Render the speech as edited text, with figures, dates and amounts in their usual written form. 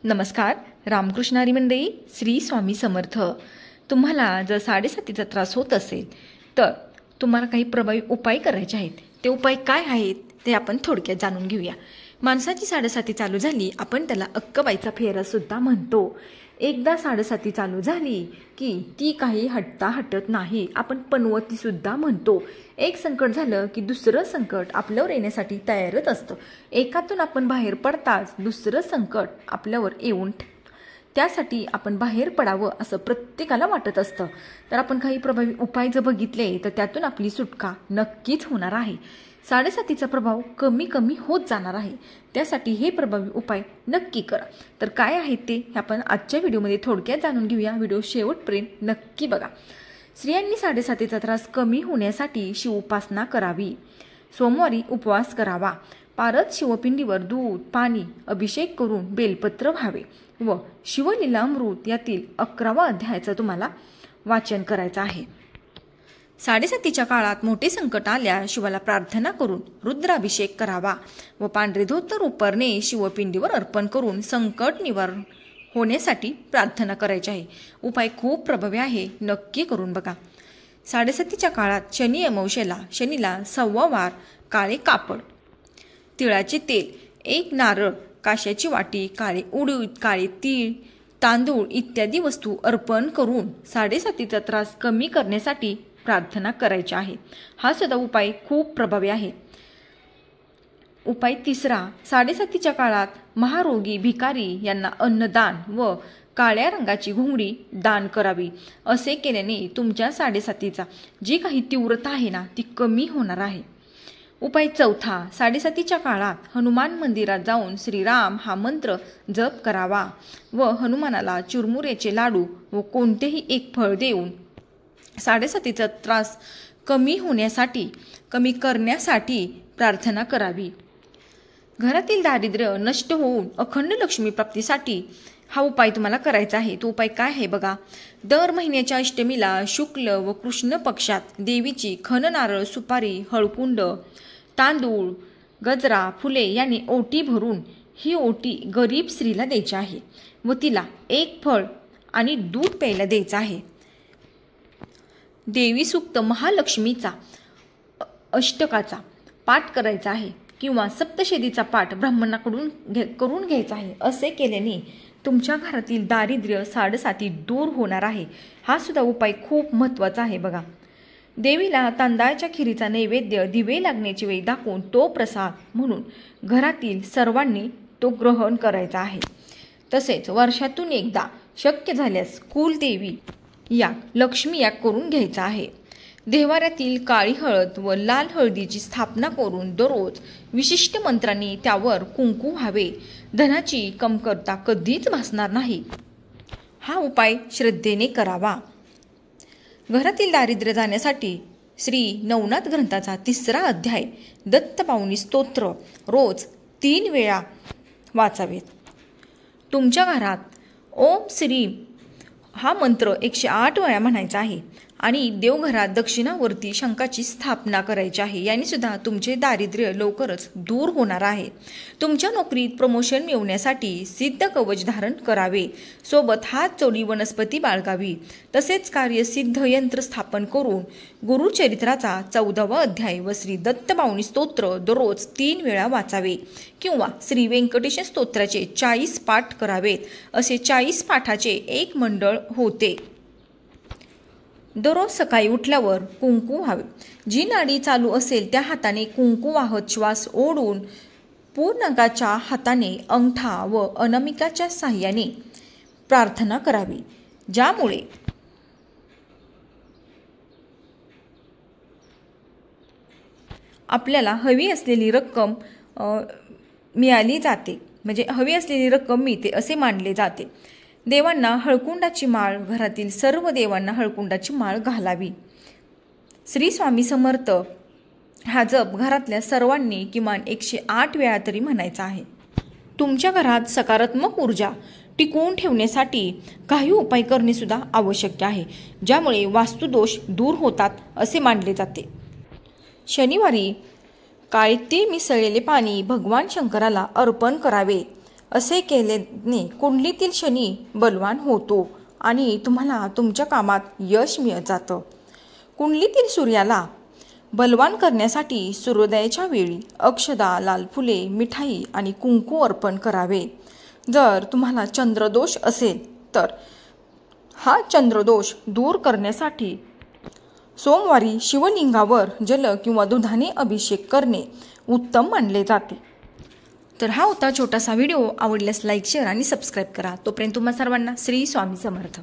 नमस्कार. रामकृष्णारी मंडळी, श्री स्वामी समर्थ. तुम्हाला जर 7:30चा त्रास होत असेल तर तुम्हाला काही प्रभावी उपाय करायचे आहेत. ते उपाय काय आहेत ते आपण थोडक्यात जाणून घेऊया. माणसाची 7:30 चालू झाली, आपण त्याला अक्कबाईचा फेरा सुद्धा म्हणतो. एकदा 7:30 चालू झाली की ती काही हटता हटत नाही. आपण पनवती सुद्धा म्हणतो. एक संकट झालं की दुसरं संकट आपल्यावर येण्यासाठी तयारच असतं. एकातून आपण बाहेर पडताच दुसरं संकट आपल्यावर येऊन त्यासाठी आपण बाहेर पडावं असं प्रत्येकाला वाटत असतं. तर आपण काही प्रभावी उपाय जर बघितले तर त्यातून आपली सुटका नक्कीच होणार आहे. 7:30चा प्रभाव कमी कमी होत जाणार आहे. त्यासाठी हे प्रभावी उपाय नक्की करा. तर काय आहेत ते आपण आजच्या व्हिडिओमध्ये थोडक्यात जाणून घेऊया. व्हिडिओ शेवटपर्यंत नक्की बघा. स्त्रियांनी 7:30चा त्रास कमी होण्यासाठी शिवोपासना करावी. सोमवारी उपवास करावा. पारद शिवपिंडीवर दूध, पाणी, अभिषेक करून बेलपत्र व्हावे व शिवलीलामृत यातील 11वा अध्यायाचं तुम्हाला वाचन करायचं आहे. 7:30च्या काळात मोठे संकट आल्यास शिवाला प्रार्थना करून रुद्राभिषेक करावा व पांढरे धोतर उपरणे शिवपिंडीवर अर्पण करून संकट निवारण होण्यासाठी प्रार्थना करायची आहे. उपाय खूप प्रभावी आहे, नक्की करून बघा. 7:30च्या काळात शनी अमावस्येला शनीला 1.25 वार काळे कापड, तिळाचे तेल, 1 नारळ, काश्याची वाटी, काळे उडीद, काळे तीळ, तांदूळ इत्यादी वस्तू अर्पण करून 7:30चा त्रास कमी करण्यासाठी प्रार्थना करायची आहे. हा सुद्धा उपाय खूप प्रभावी आहे. उपाय तिसरा, 7:30च्या काळात महारोगी भिकारी यांना अन्नदान व काळ्या रंगाची घुंगडी दान करावी. असे केल्याने तुमच्या 7:30चा जी काही तीव्रता आहे ना ती कमी होणार आहे. उपाय चौथा, 7:30च्या काळात हनुमान मंदिरात जाऊन श्रीराम हा मंत्र जप करावा व हनुमानाला चुरमुऱ्याचे लाडू व कोणतेही एक फळ देऊन 7:30चा त्रास कमी करण्यासाठी प्रार्थना करावी. घरातील दारिद्र्य नष्ट होऊन अखंड लक्ष्मी प्राप्तीसाठी हा उपाय तुम्हाला करायचा आहे. तो उपाय काय आहे बघा. दर महिन्याच्या अष्टमीला शुक्ल व कृष्ण पक्षात देवीची खण, नारळ, सुपारी, हळकुंड, तांदूळ, गजरा, फुले याने ओटी भरून ही ओटी गरीब स्त्रीला द्यायची आहे व तिला 1 फळ आणि दूध प्यायला द्यायचं आहे. देवी सूक्त महालक्ष्मीचा अष्टकाचा पाठ करायचा आहे किंवा सप्तशतीचा पाठ ब्राह्मणाकडून करून घ्यायचा आहे. असे केल्याने तुमच्या घरातील दारिद्र्य 7:30 दूर होणार आहे. हा सुद्धा उपाय खूप महत्त्वाचा आहे बघा. देवीला तांदळाच्या खिरीचा नैवेद्य दिवे लागण्याची वेळ दाखवून तो प्रसाद म्हणून घरातील सर्वांनी तो ग्रहण करायचा आहे. तसेच वर्षातून एकदा शक्य झाल्यास कुलदेवी याग, लक्ष्मी याग करून घ्यायचा आहे. देव्हाऱ्यातील काळी हळद व लाल हळदीची स्थापना करून दररोज विशिष्ट मंत्रांनी त्यावर कुंकू व्हावे. धनाची कमतरता कधीच भासणार नाही. हा उपाय श्रद्धेने करावा. घरातील दारिद्र्य जाण्यासाठी श्री नवनाथ ग्रंथाचा 3रा अध्याय दत्तपावनी स्तोत्र रोज 3 वेळा वाचावेत. तुमच्या घरात ओम श्री हा मंत्र 108 वेळा म्हणायचा आहे आणि देवघरात दक्षिणावर्ती शंखाची स्थापना करायची आहे. याने सुद्धा तुमचे दारिद्र्य लवकरच दूर होणार आहे. तुमच्या नोकरीत प्रमोशन मिळवण्यासाठी सिद्ध कवच धारण करावे. सोबत हात जोडी वनस्पती बाळगावी. तसेच कार्यसिद्ध यंत्र स्थापन करून गुरुचरित्राचा 14वा अध्याय व श्री दत्तपावनी स्तोत्र दररोज 3 वेळा वाचावे किंवा श्री व्यंकटेश स्तोत्राचे 40 पाठ करावेत. असे 40 पाठाचे एक मंडळ होते. दररोज सकाळी उठल्यावर कुंकू व्हावे. जी नाडी चालू असेल त्या हाताने कुंकू वाहत श्वास ओढून पूर्णगाच्या हाताने अंगठा व अनामिकाच्या साह्याने प्रार्थना करावी. ज्यामुळे आपल्याला हवी असलेली रक्कम मिळाली जाते, म्हणजे हवी असलेली रक्कम मिळते असे मानले जाते. देवांना हळकुंडाची माळ, घरातील सर्व देवांना हळकुंडाची माळ घालावी. श्री स्वामी समर्थ हा जप घरातल्या सर्वांनी किमान 108 वेळा तरी म्हणायचा आहे. तुमच्या घरात सकारात्मक ऊर्जा टिकवून ठेवण्यासाठी काही उपाय करणे सुद्धा आवश्यक आहे, ज्यामुळे वास्तुदोष दूर होतात असे मानले जाते. शनिवारी काळे तीळ मिसळलेले पाणी भगवान शंकराला अर्पण करावे. असे केल्याने कुंडलीतील शनी बलवान होतो आणि तुम्हाला तुमच्या कामात यश मिळत जातं. कुंडलीतील सूर्याला बलवान करण्यासाठी सूर्योदयाच्या वेळी अक्षदा, लाल फुले, मिठाई आणि कुंकू अर्पण करावे. जर तुम्हाला चंद्रदोष असेल तर हा चंद्रदोष दूर करण्यासाठी सोमवारी शिवलिंगावर जल किंवा दुधाने अभिषेक करणे उत्तम मानले जाते. तर हा होता छोटासा व्हिडिओ. आवडल्यास लाईक, शेअर आणि सबस्क्राईब करा. तोपर्यंत तुम्हा सर्वांना श्री स्वामी समर्थ.